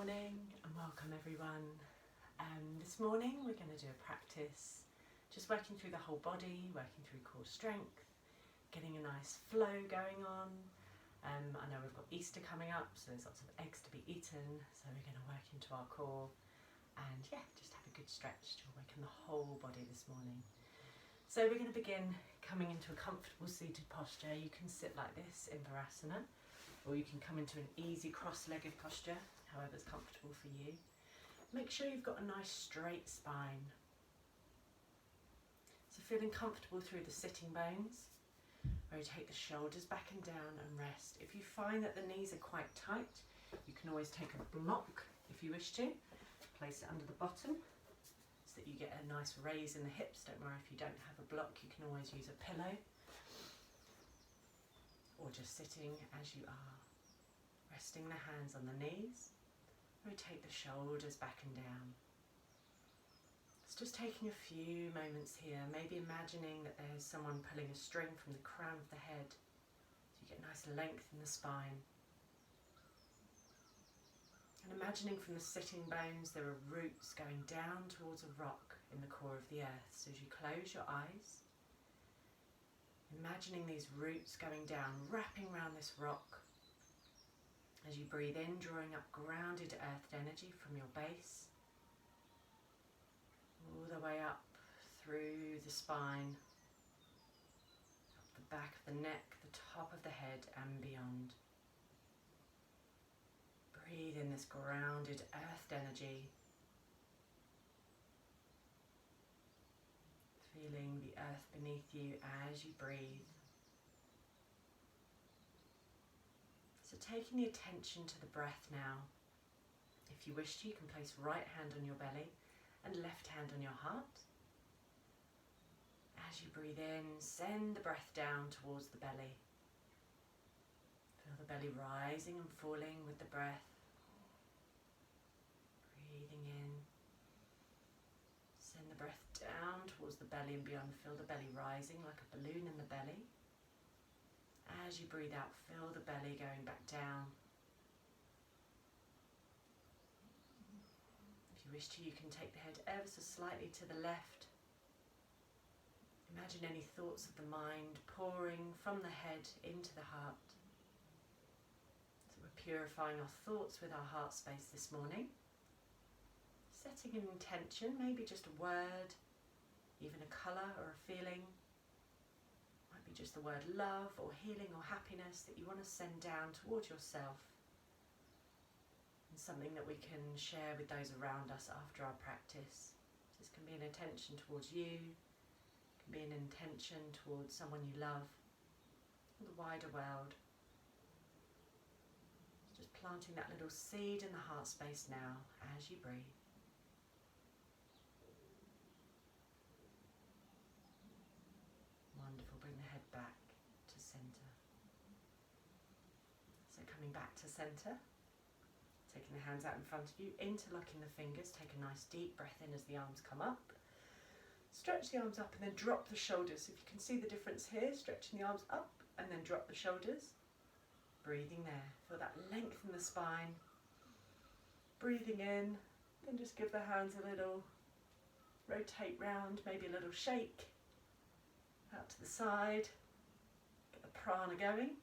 morning and welcome everyone. This morning we're going to do a practice just working through the whole body, working through core strength, getting a nice flow going on. I know we've got Easter coming up, so there's lots of eggs to be eaten, so we're going to work into our core and just have a good stretch to awaken the whole body this morning. So we're going to begin coming into a comfortable seated posture. You can sit like this in Virasana, or you can come into an easy cross-legged posture, however's comfortable for you. Make sure you've got a nice straight spine. So feeling comfortable through the sitting bones. Rotate the shoulders back and down and rest. If you find that the knees are quite tight, you can always take a block if you wish to. Place it under the bottom so that you get a nice raise in the hips. Don't worry if you don't have a block, you can always use a pillow. Or just sitting as you are. Resting the hands on the knees. Rotate the shoulders back and down. It's just taking a few moments here, maybe imagining that there's someone pulling a string from the crown of the head so you get nice length in the spine. And imagining from the sitting bones there are roots going down towards a rock in the core of the earth. So as you close your eyes, imagining these roots going down, wrapping around this rock. As you breathe in, drawing up grounded earthed energy from your base, all the way up through the spine, up the back of the neck, the top of the head and beyond. Breathe in this grounded earthed energy, feeling the earth beneath you as you breathe. So taking the attention to the breath now. If you wish to, you can place right hand on your belly and left hand on your heart. As you breathe in, send the breath down towards the belly. Feel the belly rising and falling with the breath. Breathing in. Send the breath down towards the belly and beyond. Feel the belly rising like a balloon in the belly. As you breathe out, feel the belly going back down. If you wish to, you can take the head ever so slightly to the left. Imagine any thoughts of the mind pouring from the head into the heart. So we're purifying our thoughts with our heart space this morning. Setting an intention, maybe just a word, even a colour or a feeling. Might be just the word love or healing or happiness that you want to send down towards yourself. And something that we can share with those around us after our practice. This can be an intention towards you, it can be an intention towards someone you love, or the wider world. Just planting that little seed in the heart space now as you breathe. Wonderful, bring the head back to centre. So coming back to centre. Taking the hands out in front of you, interlocking the fingers, take a nice deep breath in as the arms come up. Stretch the arms up and then drop the shoulders. If you can see the difference here, stretching the arms up and then drop the shoulders. Breathing there, feel that length in the spine. Breathing in, then just give the hands a little rotate round, maybe a little shake. Out to the side, get the prana going.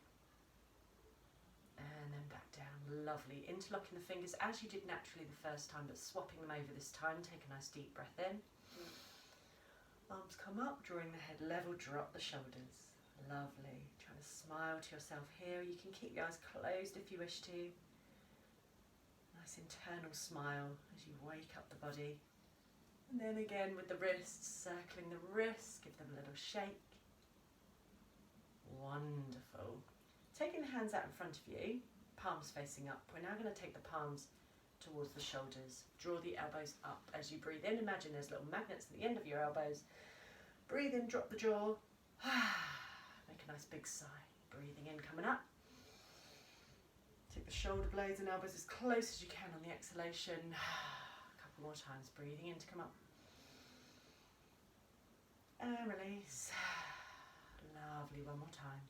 And then back down, lovely. Interlocking the fingers as you did naturally the first time, but swapping them over this time. Take a nice deep breath in. Arms come up, drawing the head level, drop the shoulders. Lovely. Trying to smile to yourself here. You can keep your eyes closed if you wish to. Nice internal smile as you wake up the body. And then again with the wrists, circling the wrists, give them a little shake. Wonderful. Taking the hands out in front of you, palms facing up. We're now going to take the palms towards the shoulders. Draw the elbows up as you breathe in. Imagine there's little magnets at the end of your elbows. Breathe in, drop the jaw. Make a nice big sigh. Breathing in, coming up. Take the shoulder blades and elbows as close as you can on the exhalation. A couple more times. Breathing in to come up. And release. Lovely, one more time.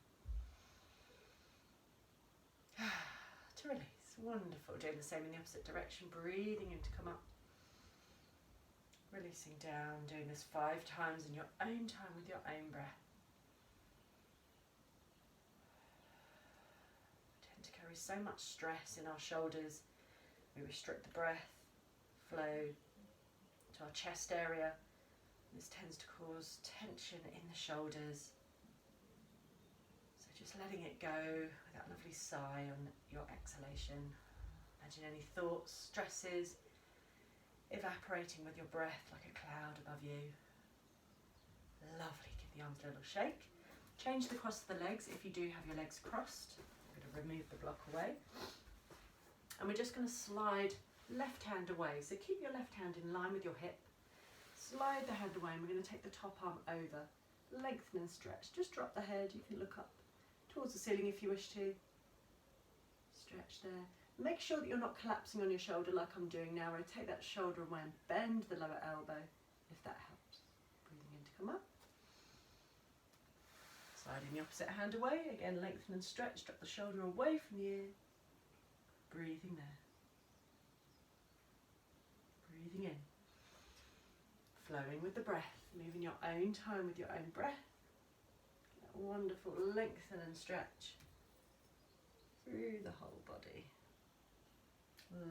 To release. Wonderful. Doing the same in the opposite direction. Breathing in to come up. Releasing down. Doing this 5 times in your own time with your own breath. We tend to carry so much stress in our shoulders. We restrict the breath, flow to our chest area. This tends to cause tension in the shoulders. So just letting it go with that lovely sigh on your exhalation. Imagine any thoughts, stresses evaporating with your breath like a cloud above you. Lovely. Give the arms a little shake. Change the cross of the legs if you do have your legs crossed. I'm going to remove the block away. And we're just going to slide left hand away. So keep your left hand in line with your hip. Slide the hand away and we're going to take the top arm over. Lengthen and stretch. Just drop the head. You can look up towards the ceiling if you wish to. Stretch there. Make sure that you're not collapsing on your shoulder like I'm doing now. Rotate that shoulder away and bend the lower elbow if that helps. Breathing in to come up. Sliding the opposite hand away. Again, lengthen and stretch. Drop the shoulder away from the ear. Breathing there. Breathing in. Flowing with the breath. Moving your own time with your own breath. That wonderful lengthen and stretch through the whole body.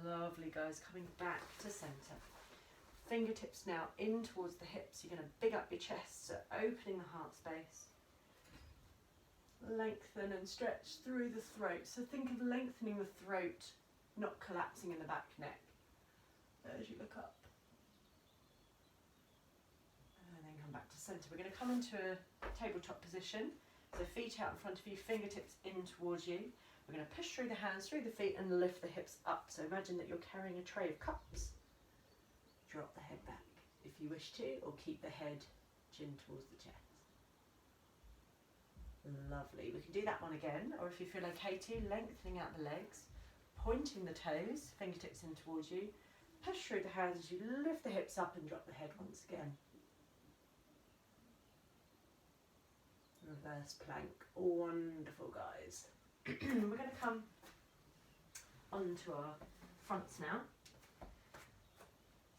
Lovely, guys. Coming back to centre. Fingertips now in towards the hips. You're going to big up your chest, so opening the heart space. Lengthen and stretch through the throat. So think of lengthening the throat, not collapsing in the back neck as you look up. And then come back to centre. We're going to come into a tabletop position. So feet out in front of you, fingertips in towards you. We're going to push through the hands, through the feet and lift the hips up. So imagine that you're carrying a tray of cups. Drop the head back if you wish to, or keep the head chin towards the chest. Lovely. We can do that one again, or if you feel okay to, lengthening out the legs, pointing the toes, fingertips in towards you, push through the hands as you lift the hips up and drop the head once again. Reverse plank. Wonderful, guys. We're going to come onto our fronts now.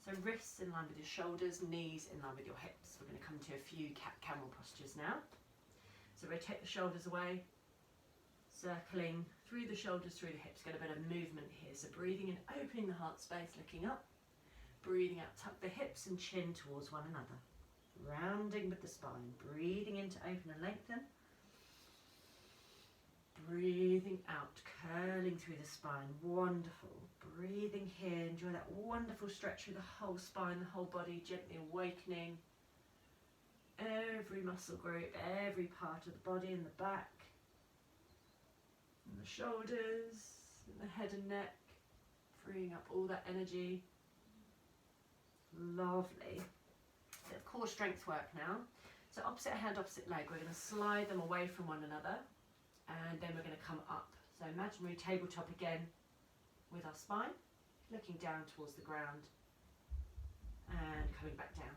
So wrists in line with your shoulders, knees in line with your hips. We're going to come to a few cat-camel postures now. So rotate the shoulders away, circling through the shoulders, through the hips. Get a bit of movement here. So breathing in, opening the heart space, looking up. Breathing out, tuck the hips and chin towards one another. Rounding with the spine. Breathing in to open and lengthen. Breathing out, curling through the spine. Wonderful. Breathing here. Enjoy that wonderful stretch through the whole spine, the whole body, gently awakening. Every muscle group, every part of the body in the back, and the shoulders, and the head and neck, freeing up all that energy. Lovely. Bit of core strength work now. So opposite hand, opposite leg, we're going to slide them away from one another, and then we're going to come up. So imaginary tabletop again with our spine, looking down towards the ground, and coming back down.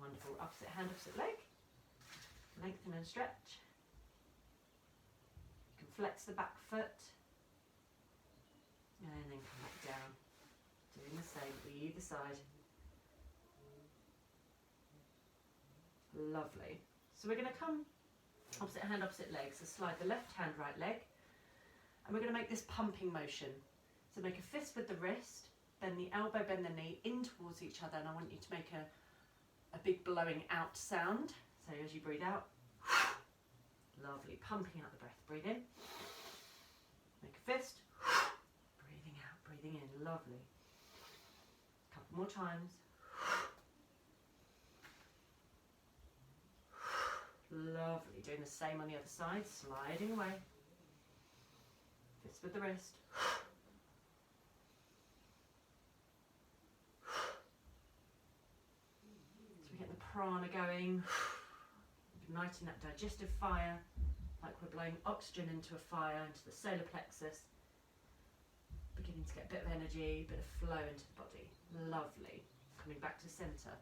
Wonderful. Opposite hand, opposite leg. Lengthen and stretch. You can flex the back foot. And then come back down. Doing the same for either side. Lovely. So we're going to come opposite hand, opposite leg. So slide the left hand, right leg. And we're going to make this pumping motion. So make a fist with the wrist. Bend the elbow, bend the knee in towards each other. And I want you to make a big blowing out sound. So as you breathe out, lovely, pumping out the breath. Breathe in, make a fist, breathing out, breathing in, lovely. A couple more times. Lovely, doing the same on the other side, sliding away. Fist with the wrist. Prana going, igniting that digestive fire, like we're blowing oxygen into a fire, into the solar plexus, beginning to get a bit of energy, a bit of flow into the body. Lovely. Coming back to centre.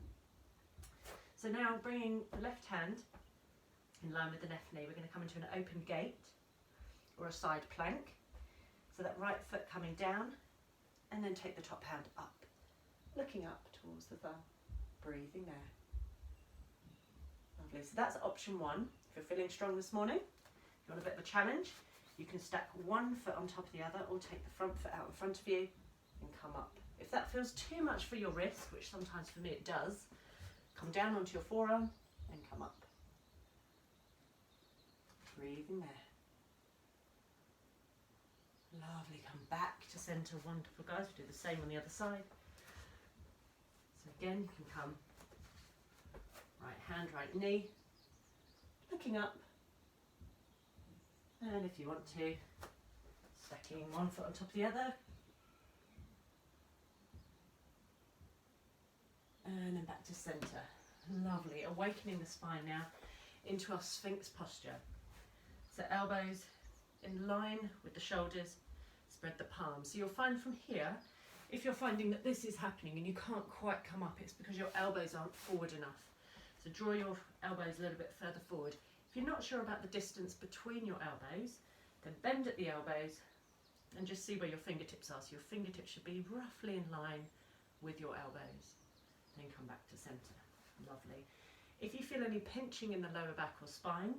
So now bringing the left hand in line with the left knee, we're going to come into an open gate or a side plank. So that right foot coming down, and then take the top hand up, looking up towards the thumb, breathing there. Lovely. So that's option one. If you're feeling strong this morning, if you want a bit of a challenge, you can stack one foot on top of the other or take the front foot out in front of you and come up. If that feels too much for your wrist, which sometimes for me it does, come down onto your forearm and come up. Breathing there. Lovely, come back to centre. Wonderful, guys. We do the same on the other side. So again, you can come right hand, right knee, looking up. And if you want to, stacking one foot on top of the other. And then back to centre. Lovely. Awakening the spine now into our Sphinx posture. So elbows in line with the shoulders, spread the palms. So you'll find from here, if you're finding that this is happening and you can't quite come up, it's because your elbows aren't forward enough. So draw your elbows a little bit further forward. If you're not sure about the distance between your elbows, then bend at the elbows and just see where your fingertips are. So your fingertips should be roughly in line with your elbows. Then come back to centre. Lovely. If you feel any pinching in the lower back or spine,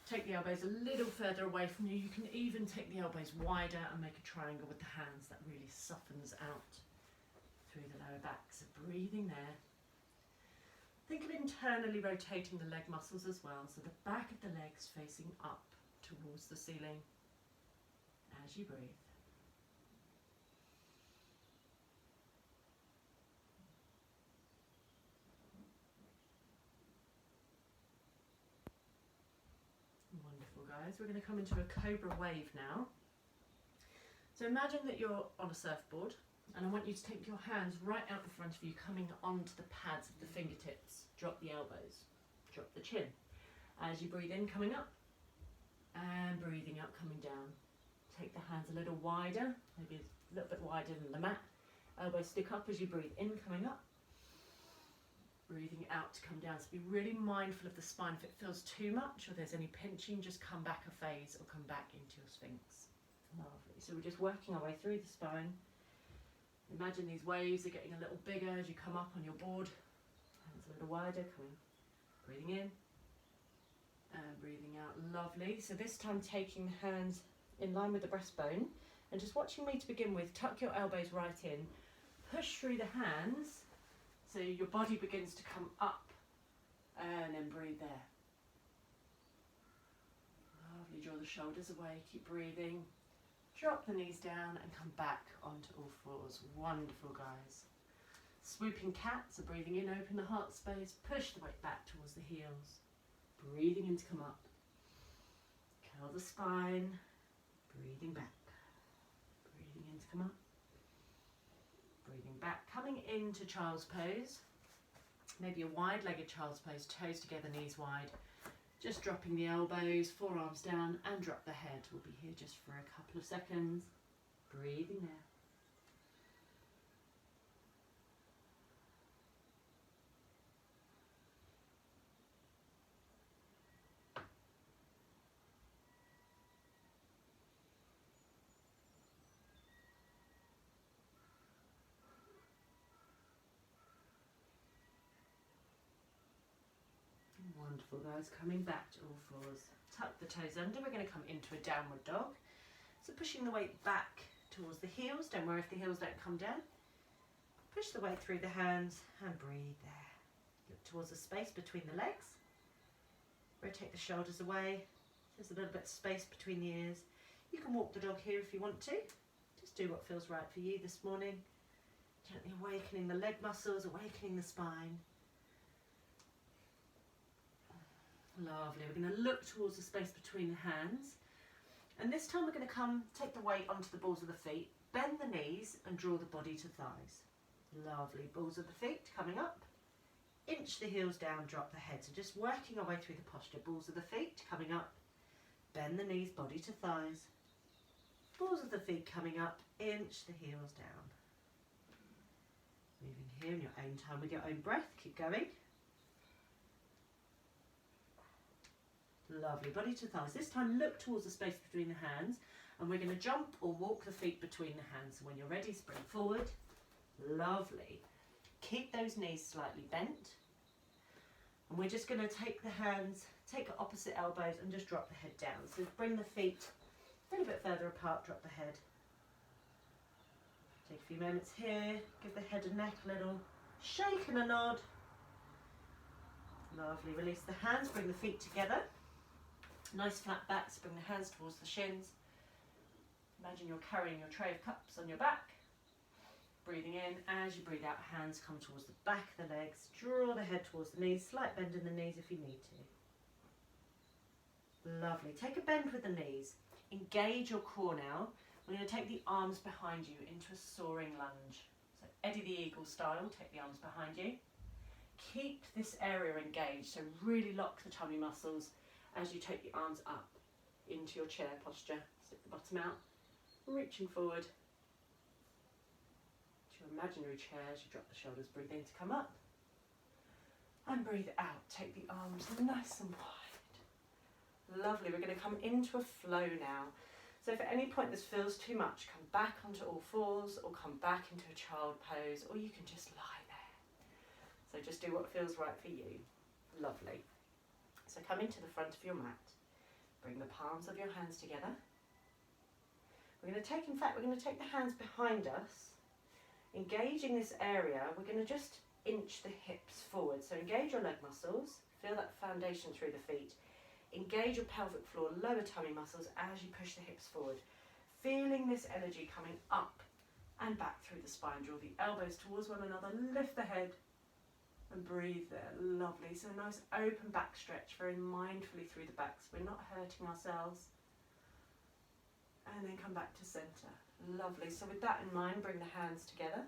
take the elbows a little further away from you. You can even take the elbows wider and make a triangle with the hands. That really softens out through the lower back. So breathing there. Think of internally rotating the leg muscles as well, so the back of the legs facing up towards the ceiling as you breathe. Wonderful, guys. We're going to come into a cobra wave now. So imagine that you're on a surfboard, and I want you to take your hands right out in front of you, coming onto the pads of the fingertips. Drop the elbows, drop the chin. As you breathe in, coming up, and breathing out, coming down. Take the hands a little wider, maybe a little bit wider than the mat. Elbows stick up as you breathe in, coming up. Breathing out to come down. So be really mindful of the spine. If it feels too much or there's any pinching, just come back a phase or come back into your Sphinx. Lovely. So we're just working our way through the spine. Imagine these waves are getting a little bigger as you come up on your board. Hands a little wider, coming, breathing in and breathing out. Lovely. So this time taking the hands in line with the breastbone and just watching me to begin with. Tuck your elbows right in, push through the hands so your body begins to come up, and then breathe there. Lovely. Draw the shoulders away, keep breathing. Drop the knees down and come back onto all fours. Wonderful, guys. Swooping cat, so breathing in, open the heart space, push the weight back towards the heels. Breathing in to come up. Curl the spine, breathing back. Breathing in to come up. Breathing back, coming into child's pose. Maybe a wide-legged child's pose, toes together, knees wide. Just dropping the elbows, forearms down, and drop the head. We'll be here just for a couple of seconds. Breathing there. Wonderful, guys. Coming back to all fours. Tuck the toes under. We're going to come into a downward dog. So pushing the weight back towards the heels. Don't worry if the heels don't come down. Push the weight through the hands and breathe there. Look towards the space between the legs. Rotate the shoulders away. There's a little bit of space between the ears. You can walk the dog here if you want to. Just do what feels right for you this morning. Gently awakening the leg muscles, awakening the spine. Lovely. We're going to look towards the space between the hands. And this time we're going to take the weight onto the balls of the feet, bend the knees and draw the body to thighs. Lovely. Balls of the feet coming up. Inch the heels down, drop the head. So just working our way through the posture. Balls of the feet coming up. Bend the knees, body to thighs. Balls of the feet coming up. Inch the heels down. Moving here in your own time with your own breath. Keep going. Lovely. Body to thighs. This time look towards the space between the hands And we're going to jump or walk the feet between the hands. So when you're ready, spring forward. Lovely. Keep those knees slightly bent. And we're just going to take the hands, take opposite elbows and just drop the head down. So bring the feet a little bit further apart, drop the head. Take a few moments here, give the head and neck a little shake and a nod. Lovely, release the hands, bring the feet together. Nice flat backs, bring the hands towards the shins. Imagine you're carrying your tray of cups on your back. Breathing in, as you breathe out, hands come towards the back of the legs. Draw the head towards the knees, slight bend in the knees if you need to. Lovely, take a bend with the knees. Engage your core now. We're going to take the arms behind you into a soaring lunge. So Eddie the Eagle style, take the arms behind you. Keep this area engaged, so really lock the tummy muscles as you take the arms up into your chair posture. Stick the bottom out, reaching forward to your imaginary chair as you drop the shoulders. Breathe in to come up and breathe out. Take the arms nice and wide. Lovely, we're going to come into a flow now. So if at any point this feels too much, come back onto all fours or come back into a child pose, or you can just lie there. So just do what feels right for you. Lovely. So come into the front of your mat. Bring the palms of your hands together. We're going to take, we're going to take the hands behind us. Engaging this area, we're going to just inch the hips forward. So engage your leg muscles. Feel that foundation through the feet. Engage your pelvic floor, lower tummy muscles as you push the hips forward. Feeling this energy coming up and back through the spine. Draw the elbows towards one another, lift the head and breathe there. Lovely. So a nice open back stretch, very mindfully through the back so we're not hurting ourselves. And then come back to centre. Lovely. So with that in mind, bring the hands together.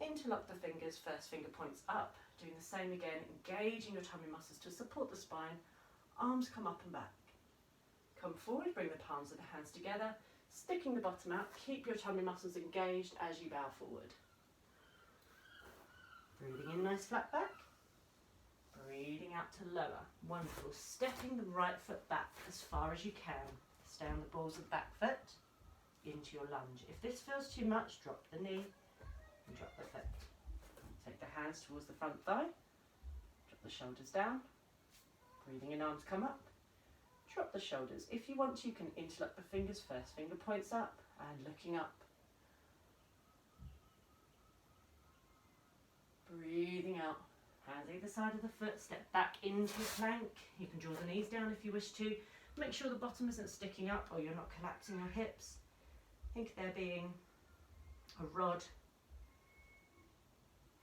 Interlock the fingers, first finger points up. Doing the same again, engaging your tummy muscles to support the spine. Arms come up and back. Come forward, bring the palms of the hands together, sticking the bottom out. Keep your tummy muscles engaged as you bow forward. Breathing in, nice flat back. Breathing out to lower. Wonderful. Stepping the right foot back as far as you can. Stay on the balls of the back foot into your lunge. If this feels too much, drop the knee and drop the foot. Take the hands towards the front thigh. Drop the shoulders down. Breathing in, arms come up. Drop the shoulders. If you want to, you can interlock the fingers. First finger points up and looking up. Breathing out. Hands either side of the foot. Step back into a plank. You can draw the knees down if you wish to. Make sure the bottom isn't sticking up or you're not collapsing your hips. Think there being a rod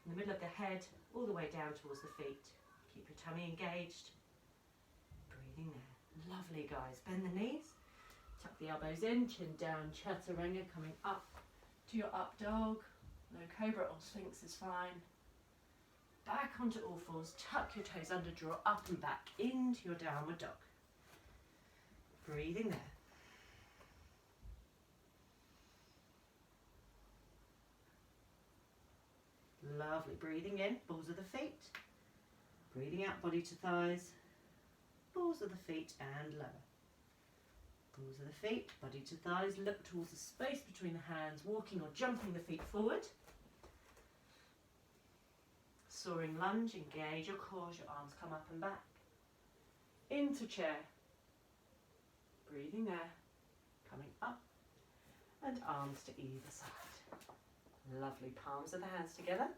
from the middle of the head all the way down towards the feet. Keep your tummy engaged. Breathing there. Lovely, guys. Bend the knees. Tuck the elbows in. Chin down. Chaturanga coming up to your up dog. No cobra or sphinx is fine. Back onto all fours. Tuck your toes under. Draw up and back into your downward dog. Breathing there. Lovely. Breathing in. Balls of the feet. Breathing out. Body to thighs. Balls of the feet and lower. Balls of the feet, body to thighs. Look towards the space between the hands, walking or jumping the feet forward. Soaring lunge, engage your core as your arms come up and back. Into chair. Breathing there, coming up and arms to either side. Lovely, palms of the hands together.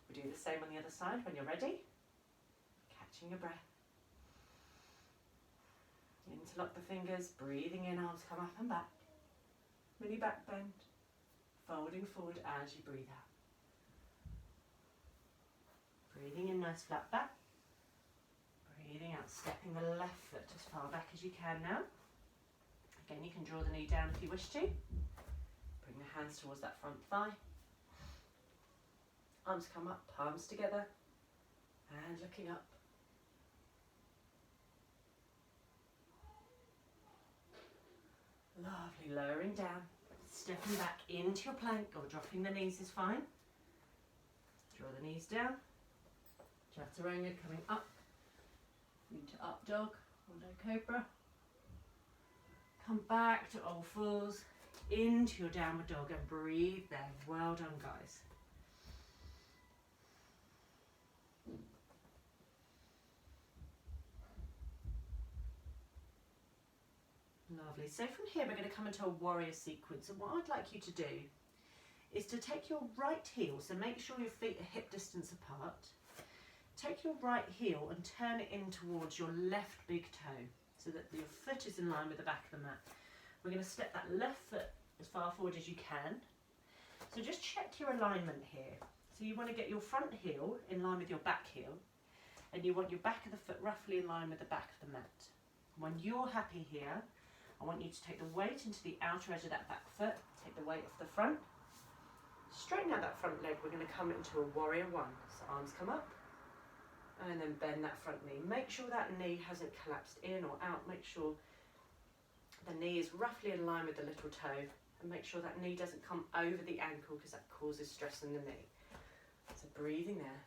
We do the same on the other side when you're ready. Catching your breath. Interlock the fingers, breathing in, arms come up and back. Mini back bend, folding forward as you breathe out. Breathing in, nice flat back. Breathing out, stepping the left foot as far back as you can now. Again, you can draw the knee down if you wish to. Bring the hands towards that front thigh. Arms come up, palms together, and looking up. Lovely, lowering down, stepping back into your plank or dropping the knees is fine. Draw the knees down, chaturanga coming up into up dog or no cobra. Come back to all fours, into your downward dog and breathe there. Well done, guys. Lovely. So from here we're going to come into a warrior sequence, and what I'd like you to do is to take your right heel, so make sure your feet are hip distance apart. Take your right heel and turn it in towards your left big toe so that your foot is in line with the back of the mat. We're going to step that left foot as far forward as you can. So just check your alignment here. So you want to get your front heel in line with your back heel, and you want your back of the foot roughly in line with the back of the mat. When you're happy here, I want you to take the weight into the outer edge of that back foot, take the weight off the front, straighten out that front leg. We're going to come into a warrior one. So arms come up, and then bend that front knee. Make sure that knee hasn't collapsed in or out. Make sure the knee is roughly in line with the little toe, and make sure that knee doesn't come over the ankle because that causes stress in the knee. So breathing there.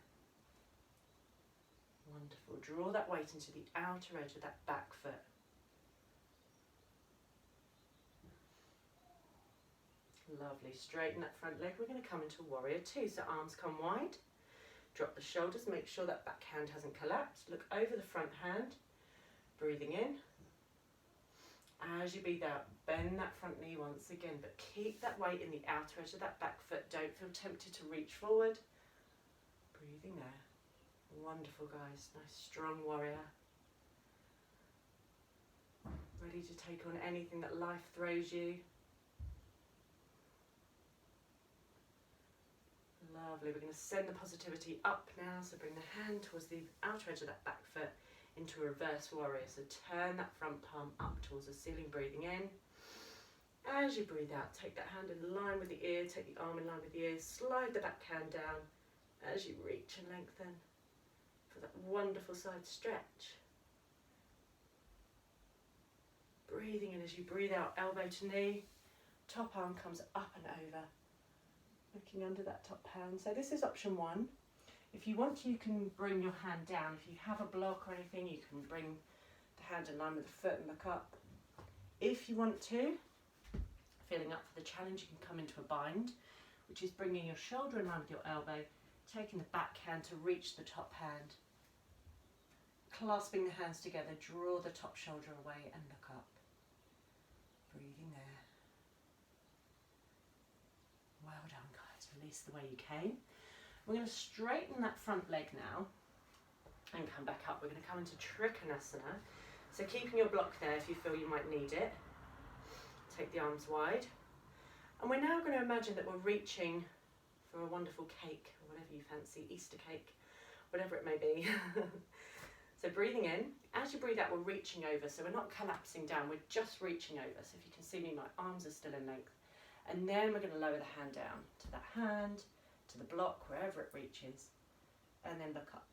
Wonderful. Draw that weight into the outer edge of that back foot. Lovely. Straighten that front leg. We're going to come into warrior two. So arms come wide. Drop the shoulders. Make sure that back hand hasn't collapsed. Look over the front hand. Breathing in. As you breathe out, bend that front knee once again, but keep that weight in the outer edge of that back foot. Don't feel tempted to reach forward. Breathing there. Wonderful, guys. Nice strong warrior. Ready to take on anything that life throws you. Lovely. We're going to send the positivity up now. So bring the hand towards the outer edge of that back foot into a reverse warrior. So turn that front palm up towards the ceiling, breathing in. As you breathe out, take that hand in line with the ear, take the arm in line with the ear, slide the back hand down as you reach and lengthen for that wonderful side stretch. Breathing in as you breathe out, elbow to knee, top arm comes up and over. Looking under that top hand. So this is option one. If you want to, you can bring your hand down. If you have a block or anything, you can bring the hand in line with the foot and look up. If you want to, feeling up for the challenge, you can come into a bind, which is bringing your shoulder in line with your elbow, taking the back hand to reach the top hand, clasping the hands together, draw the top shoulder away and look up. Breathing there. Well done, guys. Release the way you came. We're going to straighten that front leg now and come back up. We're going to come into Trikonasana. So keeping your block there if you feel you might need it. Take the arms wide. And we're now going to imagine that we're reaching for a wonderful cake, or whatever you fancy, Easter cake, whatever it may be. So breathing in. As you breathe out, we're reaching over. So we're not collapsing down, we're just reaching over. So if you can see me, my arms are still in length. And then we're going to lower the hand down to that hand, to the block, wherever it reaches, and then look up.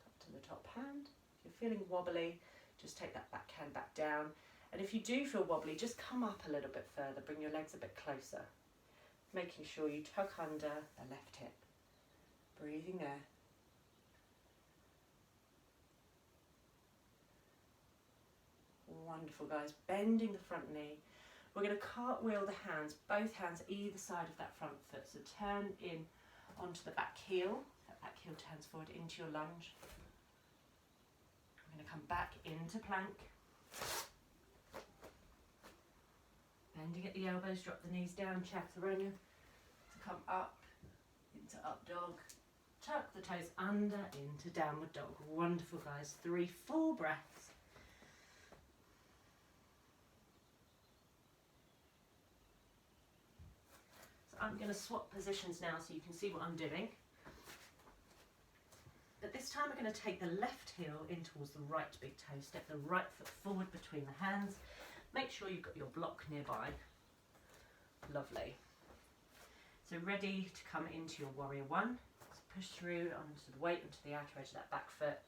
Up to the top hand. If you're feeling wobbly, just take that back hand back down. And if you do feel wobbly, just come up a little bit further, bring your legs a bit closer, making sure you tuck under the left hip. Breathing there. Wonderful, guys. Bending the front knee. We're going to cartwheel the hands, both hands either side of that front foot. So turn in onto the back heel. That back heel turns forward into your lunge. We're going to come back into plank. Bending at the elbows, drop the knees down, chaturanga. To come up into up dog. Tuck the toes under into downward dog. Wonderful, guys. 3 full breaths. I'm going to swap positions now so you can see what I'm doing. But this time we're going to take the left heel in towards the right big toe. Step the right foot forward between the hands. Make sure you've got your block nearby. Lovely. So ready to come into your warrior one. So push through onto the weight, onto the outer edge of that back foot.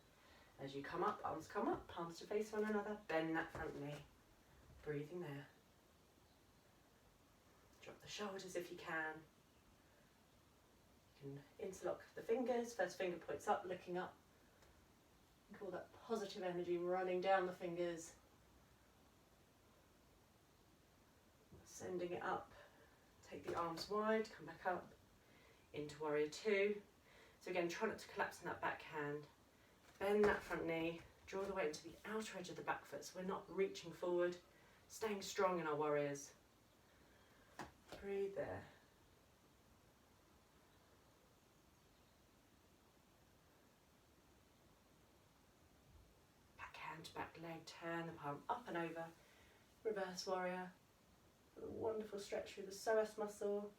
As you come up, arms come up, palms to face one another. Bend that front knee. Breathing there. Drop the shoulders if you can. You can interlock the fingers, first finger points up, looking up. Think all that positive energy running down the fingers. Sending it up. Take the arms wide, come back up into warrior two. So again, try not to collapse in that back hand. Bend that front knee, draw the weight into the outer edge of the back foot so we're not reaching forward, staying strong in our warriors. Breathe there. Back hand to back leg, turn the palm up and over. Reverse warrior. A wonderful stretch through the psoas muscle.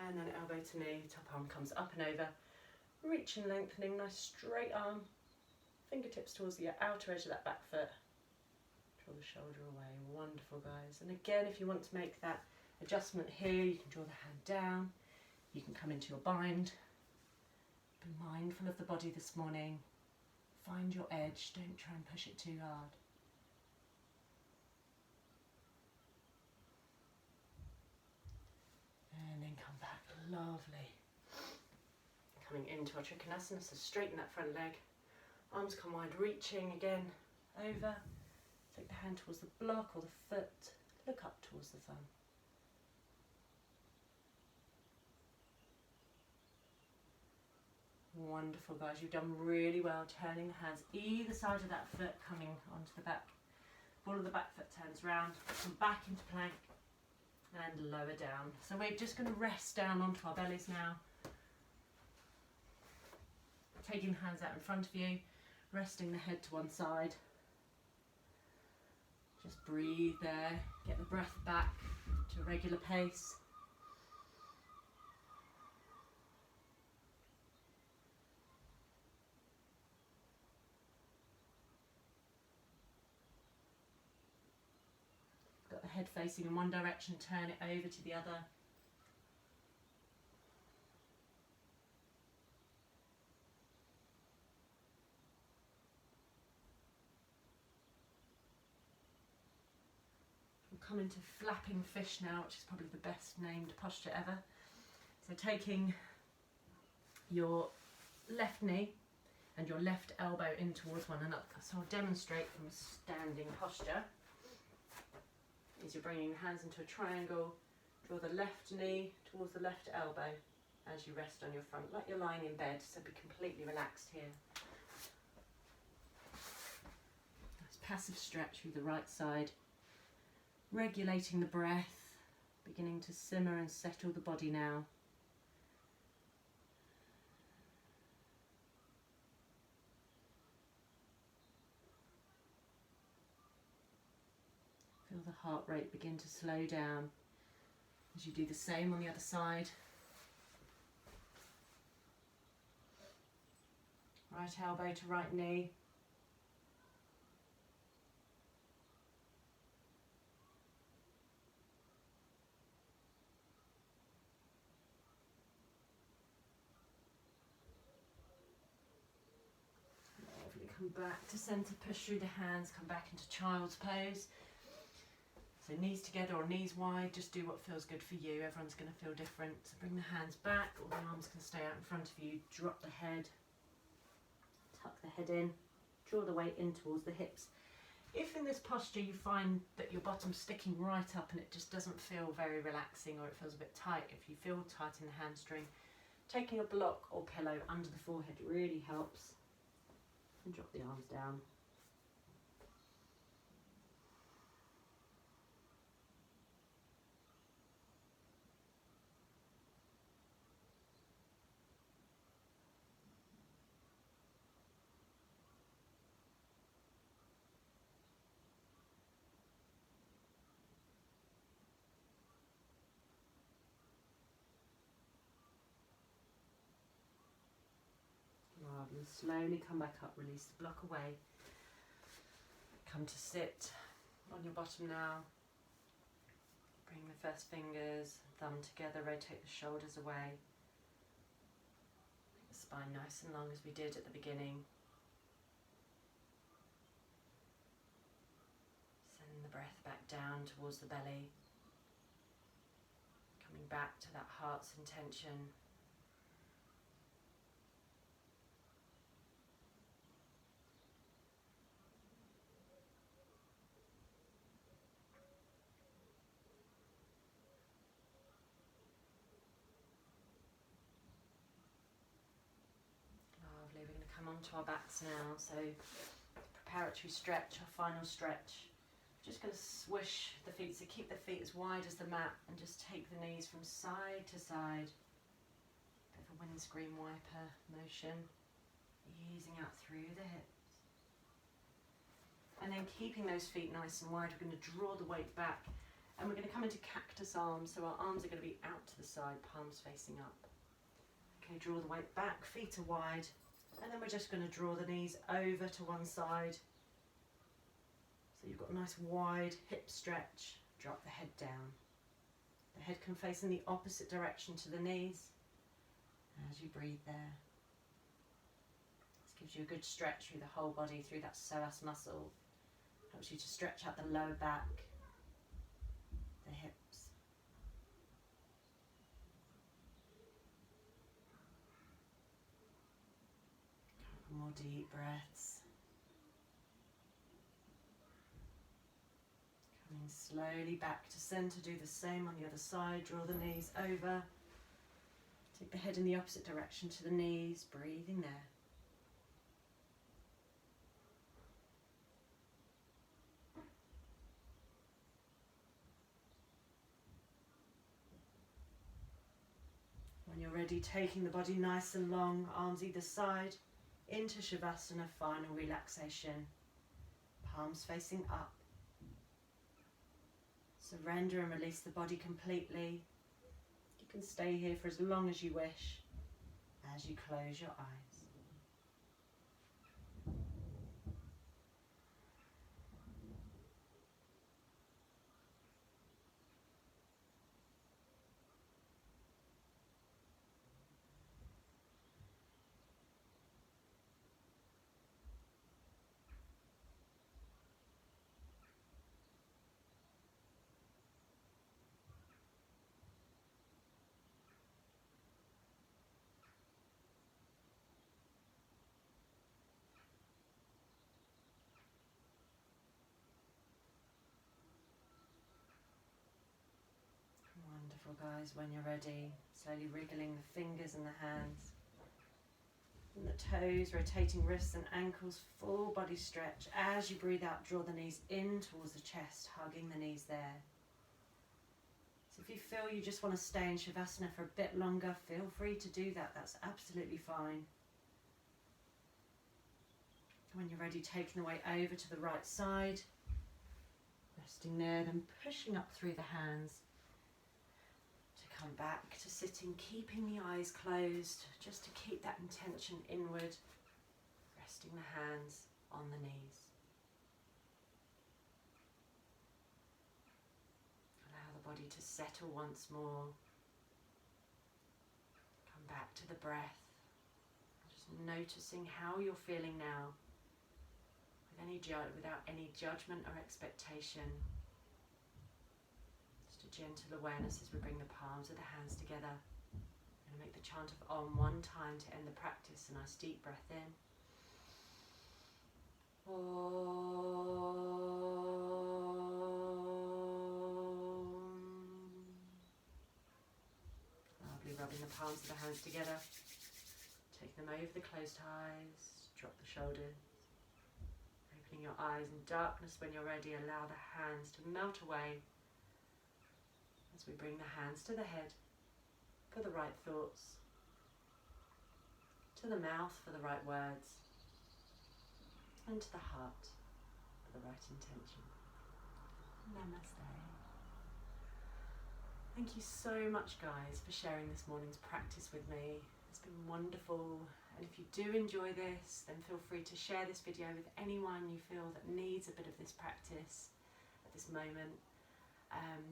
And then elbow to knee, top arm comes up and over. Reaching, lengthening, nice straight arm. Fingertips towards the outer edge of that back foot. Draw the shoulder away. Wonderful, guys. And again, if you want to make that adjustment here, you can draw the hand down. You can come into your bind. Be mindful of the body this morning. Find your edge. Don't try and push it too hard. And then come back. Lovely. Coming into our Trikonasana, so straighten that front leg. Arms come wide, reaching again over. Take the hand towards the block or the foot. Look up towards the thumb. Wonderful, guys. You've done really well turning the hands either side of that foot, coming onto the back. Ball of the back foot turns round. Come back into plank and lower down. So we're just going to rest down onto our bellies now. Taking the hands out in front of you. Resting the head to one side. Just breathe there. Get the breath back to a regular pace. Got the head facing in one direction, turn it over to the other. Come into flapping fish now, which is probably the best named posture ever. So taking your left knee and your left elbow in towards one another. So I'll demonstrate from a standing posture. As you're bringing the hands into a triangle, draw the left knee towards the left elbow as you rest on your front, like you're lying in bed, so be completely relaxed here. Nice passive stretch through the right side. Regulating the breath, beginning to simmer and settle the body now. Feel the heart rate begin to slow down as you do the same on the other side. Right elbow to right knee. Come back to centre, push through the hands, come back into child's pose. So knees together or knees wide, just do what feels good for you. Everyone's going to feel different. So bring the hands back, or the arms can stay out in front of you. Drop the head, tuck the head in, draw the weight in towards the hips. If in this posture you find that your bottom's sticking right up and it just doesn't feel very relaxing, or it feels a bit tight, if you feel tight in the hamstring, taking a block or pillow under the forehead really helps. And drop the arms down. And slowly come back up, release the block away. Come to sit on your bottom now. Bring the first fingers, thumb together, rotate the shoulders away. Make the spine nice and long as we did at the beginning. Send the breath back down towards the belly. Coming back to that heart's intention. onto our backs now. So preparatory stretch, our final stretch. Just going to swish the feet, so keep the feet as wide as the mat and just take the knees from side to side. Bit of a windscreen wiper motion, easing out through the hips. And then keeping those feet nice and wide, we're going to draw the weight back and we're going to come into cactus arms. So our arms are going to be out to the side, palms facing up. Okay, draw the weight back, feet are wide, and then we're just going to draw the knees over to one side. So you've got a nice wide hip stretch, drop the head down. The head can face in the opposite direction to the knees as you breathe there. This gives you a good stretch through the whole body, through that psoas muscle. Helps you to stretch out the lower back, the hips. A couple more deep breaths. Coming slowly back to centre, do the same on the other side, draw the knees over. Take the head in the opposite direction to the knees, breathing there. When you're ready, taking the body nice and long, arms either side, into Shavasana, final relaxation. Palms facing up. Surrender and release the body completely. You can stay here for as long as you wish as you close your eyes. Wonderful, guys. When you're ready, slowly wriggling the fingers and the hands and the toes, rotating wrists and ankles, full body stretch. As you breathe out, draw the knees in towards the chest, hugging the knees there. So if you feel you just want to stay in Shavasana for a bit longer, feel free to do that. That's absolutely fine. When you're ready, taking the weight over to the right side, resting there, then pushing up through the hands. Come back to sitting, keeping the eyes closed, just to keep that intention inward, resting the hands on the knees. Allow the body to settle once more. Come back to the breath, just noticing how you're feeling now, without any judgment or expectation. Gentle awareness as we bring the palms of the hands together. I'm going to make the chant of Om one time to end the practice. A nice deep breath in. Om. Lovely, rubbing the palms of the hands together. Taking them over the closed eyes. Drop the shoulders. Opening your eyes in darkness when you're ready. Allow the hands to melt away. As we bring the hands to the head for the right thoughts, to the mouth for the right words, and to the heart for the right intention. Namaste. Thank you so much, guys, for sharing this morning's practice with me. It's been wonderful, and if you do enjoy this, then feel free to share this video with anyone you feel that needs a bit of this practice at this moment.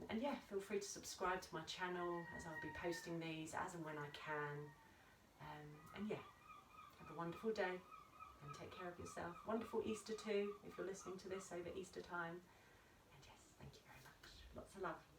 And yeah, feel free to subscribe to my channel, as I'll be posting these as and when I can. And yeah, have a wonderful day and take care of yourself. Wonderful Easter too, if you're listening to this over Easter time. And yes, thank you very much. Lots of love.